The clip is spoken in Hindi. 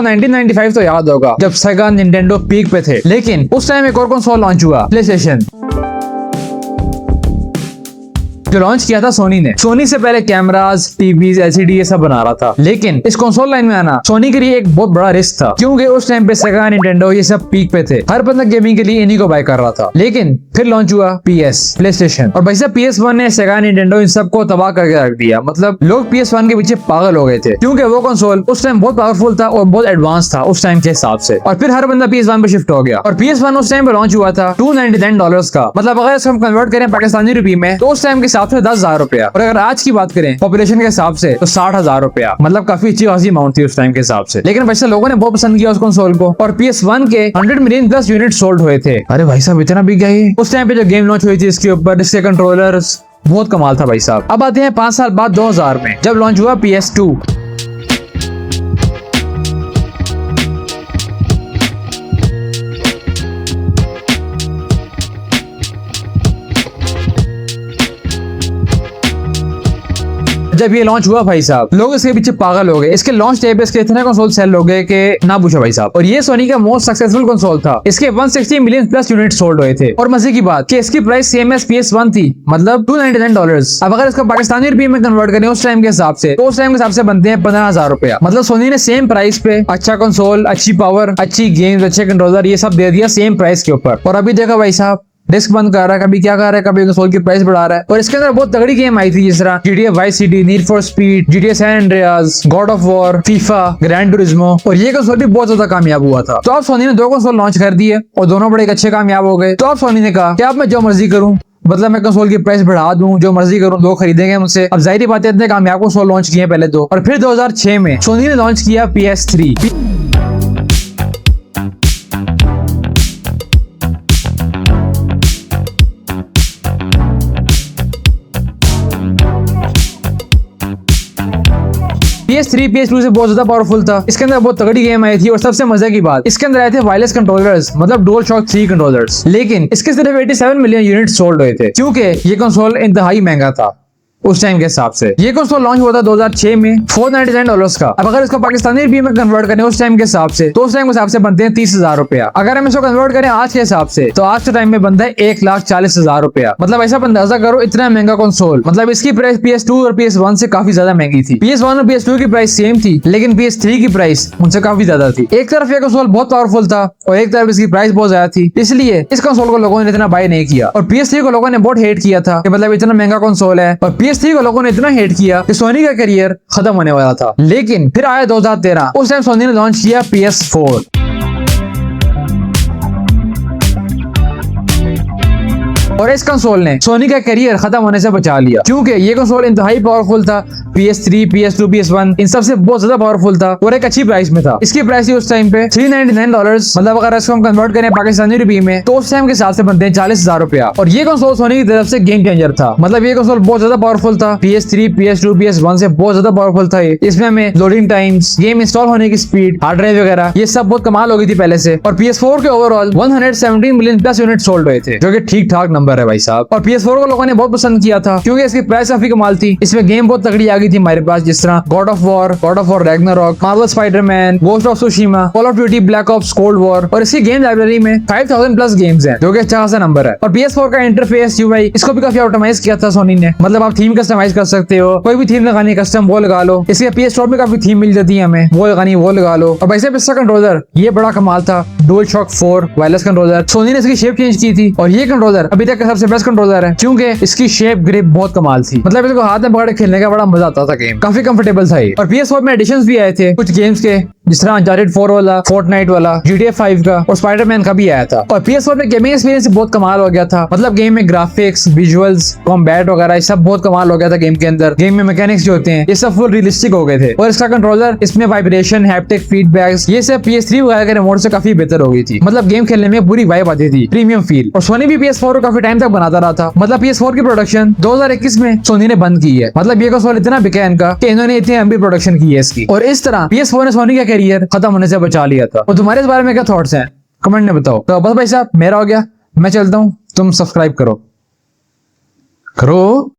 1995 तो याद होगा जब सेगा निंटेंडो पीक पे थे, लेकिन उस टाइम एक और कंसोल लॉन्च हुआ, प्लेस्टेशन, जो लॉन्च किया था सोनी ने। सोनी से पहले कैमरास, टीवीज, एलसीडी ये सब बना रहा था, लेकिन इस कंसोल लाइन में आना सोनी के लिए एक बहुत बड़ा रिस्क था, क्योंकि उस टाइम पे सेगा, निंटेंडो ये सब पीक पे थे। हर बंदा गेमिंग के लिए इन्हीं को बाय कर रहा था। लेकिन फिर लॉन्च हुआ PS, प्लेस्टेशन, और भाई साहब PS1 ने सेगा, निंटेंडो इन सबको तबाह करके रख दिया। मतलब लोग PS1 के पीछे पागल हो गए थे, क्योंकि वो कंसोल उस टाइम बहुत पावरफुल था और बहुत एडवांस था उस टाइम के हिसाब से। और फिर हर बंदा PS1 पे शिफ्ट हो गया, और PS1 उस टाइम पे लॉन्च हुआ था $299 का। मतलब अगर इसको हम कन्वर्ट करें पाकिस्तानी रुपये में तो उस टाइम के हिसाब से 10,000 रुपया, और अगर आज की बात करें पॉपुलेशन के हिसाब से तो 60,000 रुपया। मतलब काफी अच्छी खासी अमाउंट थी उस टाइम के हिसाब से। लेकिन वैसे लोगों ने बहुत पसंद किया उस कंसोल को, और PS1 के 100 मिलियन प्लस यूनिट सोल्ड हुए थे। अरे भाई साहब इतना बिक गया ये। उस टाइम पे जो गेम लॉन्च हुई थी इसके ऊपर, इसके कंट्रोलर्स, बहुत कमाल था भाई साहब। अब आते हैं 5 साल बाद 2000 में, जब लॉन्च हुआ PS2। जब ये लॉन्च हुआ भाई साहब, लोग इसके पीछे पागल हो गए। इसके लॉन्च डे पे इसके इतने कंसोल सेल हो गए कि ना पूछो भाई साहब। और ये सोनी का मोस्ट सक्सेसफुल कंसोल था। इसके 160 मिलियन प्लस यूनिट सोल्ड हुए थे। और मजे की बात कि इसकी प्राइस सेम एज PS1 थी, मतलब $299। अब अगर इसका पाकिस्तानी रुपये में कन्वर्ट करें उस टाइम के हिसाब से, तो उस टाइम के हिसाब से बनते हैं 15,000 रुपया। मतलब सोनी ने सेम प्राइस पे अच्छा कंसोल, अच्छी पावर, अच्छी गेम्स, अच्छे कंट्रोलर, ये सब दे दिया सेम प्राइस के ऊपर। और अभी देखो भाई साहब, डिस्क बंद कर रहा है, कभी क्या कर रहा है, कभी कंसोल की प्राइस बढ़ा रहा है। और इसके अंदर बहुत तगड़ी गेम आई थी, जिस तरह GTA Vice City, Need for Speed, GTA San Andreas, God of War, FIFA, Gran Turismo. और ये कंसोल भी बहुत ज्यादा कामयाब हुआ था। तो अब सोनी ने 2 कंसोल लॉन्च कर दिए और दोनों बड़े अच्छे कामयाब हो गए। तो अब सोनी ने कहा कि अब मैं जो मर्जी करूं, मतलब मैं कंसोल की प्राइस बढ़ा दूं, जो मर्जी करूं, लोग खरीदेंगे मुझसे। अब जाहिर बात है इतने कामयाब कंसोल लॉन्च किए पहले दो, और फिर 2006 में सोनी ने लॉन्च किया PS3। PS3 PS2 से बहुत ज्यादा पावरफुल था। इसके अंदर बहुत तगड़ी गेम आई थी, और सबसे मजे की बात, इसके अंदर आए थे वायरलेस कंट्रोलर्स, मतलब डुअल शॉक 3 कंट्रोलर्स। लेकिन इसके सिर्फ 87 मिलियन यूनिट सोल्ड हुए थे, क्योंकि ये कंसोल इंतहाई महंगा था उस टाइम के हिसाब से। ये कंसोल लॉन्च हुआ था 2006 में $499 का। अब अगर इसको पाकिस्तानी रुपये में कन्वर्ट करें उस टाइम के हिसाब से, तो उस टाइम के हिसाब से बनते हैं 30,000 रुपया। अगर हम इसको कन्वर्ट करें आज के हिसाब से, तो आज के टाइम में बनता है 1,40,000 रुपया। मतलब ऐसा अंदाजा करो, इतना महंगा कंसोल। मतलब इसकी प्राइस PS2 और PS1 से काफी ज्यादा महंगी थी। PS1 और PS2 की प्राइस सेम थी, लेकिन PS3 की प्राइस उनसे काफी ज्यादा थी। एक तरफ ये कंसोल बहुत पावरफुल था और एक तरफ इसकी प्राइस बहुत ज्यादा थी, इसलिए इस कंसोल को लोगों ने इतना बाय नहीं किया। और PS3 को लोगों ने बहुत हेट किया था कि मतलब इतना महंगा कंसोल है, और PS3 को लोगों ने इतना हेट किया कि सोनी का करियर खत्म होने वाला था। लेकिन फिर आया 2013, उस टाइम सोनी ने लॉन्च किया PS4। और इस कंसोल ने सोनी का करियर खत्म होने से बचा लिया, क्योंकि ये कंसोल इंतहाई पावरफुल था। PS3, PS2, PS1 इन सबसे बहुत ज्यादा पावरफुल था और एक अच्छी प्राइस में था। इसकी प्राइस थी उस टाइम पे $399। मतलब अगर इसको हम कन्वर्ट करें पाकिस्तानी रुपये में, तो उस टाइम के हिसाब से बनते हैं 40,000 रुपया। और ये कंसोल सोनी की तरफ से गेम चेंजर था। मतलब ये कंसोल बहुत ज्यादा पावरफुल था। PS3, PS2, PS1 से बहुत ज्यादा पावरफुल था। इसमें हमें लोडिंग टाइम्स, गेम इंस्टॉल होने की स्पीड, हार्ड ड्राइव वगैरह ये सब बहुत कमाल हो गई थी पहले से। और PS4 के overall 117 million plus unit sold हुए थे, जो कि ठीक ठाक नंबर है भाई साहब। और PS4 को लोगों ने बहुत पसंद किया था, क्योंकि इसकी प्राइस काफी कमाल थी। इसमें गेम बहुत तगड़ी आ गई थी हमारे पास, जिस तरह God of war Ragnarok, Marvel Spiderman, ghost of सुशीमा, call of duty black ops cold war. और इसकी गेम लाइब्रेरी में 5000 प्लस गेम्स हैं, जो कि अच्छा खासा नंबर है। और PS4 का इंटरफेस UI इसको भी काफी ऑप्टिमाइज किया था सोनी ने। मतलब आप थीम कस्टमाइज कर सकते हो, कोई भी थीम लगानी कस्टम वो लगा लो। इसके PS स्टोर में काफी थीम मिल जाती है, हमें वो लगानी वो लगा लो। और वैसे इसका कंट्रोलर ये बड़ा कमाल था, Dual Shock 4 wireless controller. Sony ने इसकी शेप चेंज की थी, और ये कंट्रोलर अभी तक का सबसे बेस्ट कंट्रोलर है, क्योंकि इसकी शेप ग्रिप बहुत कमाल थी। मतलब इसको हाथ में पकड़ के खेलने का बड़ा मजा आता था, गेम काफी कंफर्टेबल था। और PS4 में एडिशंस भी आए थे कुछ गेम्स के, जिस तरह अनचार्टेड 4 वाला, फोर्टनाइट वाला, GTA 5 का और स्पाइडरमैन का भी आया था। और PS4 में गेमिंग एक्सपीरियंस बहुत कमाल हो गया था। मतलब गेम में ग्राफिक्स, विजुअल्स, कॉम्बैट वगैरह सब बहुत कमाल हो गया था। गेम के अंदर गेम में मैकेनिक्स जो होते हैं ये सब फुल रियलिस्टिक हो गए थे। और इसका कंट्रोलर, इसमें वाइब्रेशन, हैप्टिक फीडबैक्स ये सब PS3 वगैरह के रिमोट से काफी बेहतर हो गई थी। मतलब गेम खेलने में पूरी वाइब आती थी, प्रीमियम फील। और सोनी भी PS4 को काफी टाइम तक बनाता रहा था। मतलब PS4 की प्रोडक्शन 2021 में सोनी ने बंद की है। मतलब ये कंसोल इतना बिका इनका कि इन्होंने इतनी लंबी प्रोडक्शन की है इसकी। और इस तरह PS4 ने सोनी का करियर खत्म होने से बचा लिया था। और तुम्हारे इस बारे में क्या थॉट्स हैं, कमेंट में बताओ। तो बस भाई साहब मेरा हो गया, मैं चलता हूँ, तुम सब्सक्राइब करो।